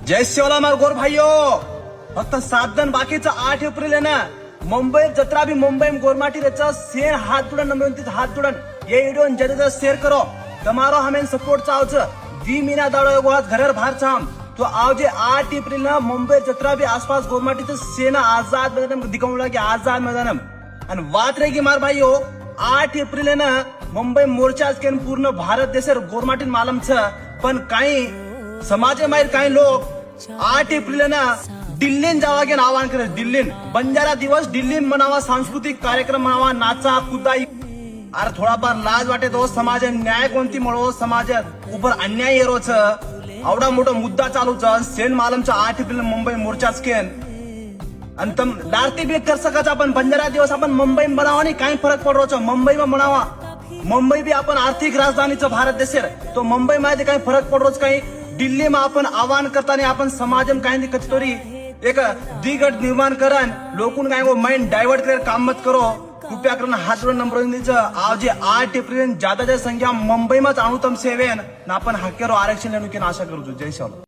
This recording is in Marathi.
जय शिवला मार गोर भाईयो फक्त 7 दिन बाकीचं 8 एप्रिल आहे ना मुंबई जत्रा भी मुंबई में गोरमाटी रचा शेर हाथ जुड़न नंबर हाथ जुड़न ये वीडियो ज्यादा शेयर करो તમારો हमें सपोर्ट चाव छ 2 महीना दाड़ो एगो हाथ घरेर बाहर छाम तो आओ जे 8 एप्रिल ना मुंबई जत्रा भी आसपास गोरमाटी सेना आजाद मैदान दिखाऊं लगे आजाद मैदान आणि वात रे की मार भाईयो 8 एप्रिल ना मुंबई मोर्चा के पूर्ण भारत देशर गोरमाटी मालम छ पण काही समाजे माहीर काही लोक 8 एप्रिल ना दिल्लीन जावा के आवाहन करे दिल्लीन बंजारा दिवस दिल्लीन मनावा सांस्कृतिक कार्यक्रम मनावा नाचा कुदाई अरे थोडाफार लाज वाटे तो समाज न्याय कोणती मिळो समाज उपर अन्याय येरो छ आवडा मोठा मुद्दा चालू छ सेन मालमचा 8 एप्रिल मुंबई मोर्चाच केन आणि तम लारती बी कर सकाच आपण बंजारा दिवस आपण मुंबई में बनावा नाही काही फरक पडरो छ मुंबई में मनावा मुंबई भी आपण आर्थिक राजधानीचं भारत देशेर तो मुंबई मध्ये काही फरक पडरोच काही दिल्ली में आपण आवाहन करताना आपण समाजम काही कचतोरी एक दिगट निर्माण करन लोकून काय माइंड डायवर्ट कर काम मत करो कृपया करून हात जोडून नंबर आज 8 एप्रिल ज्यादा संख्या मुंबई में आणू तम सेवेन ना आपण हक्केरो आरक्षण लेणू की आशा करू जय शिवराय।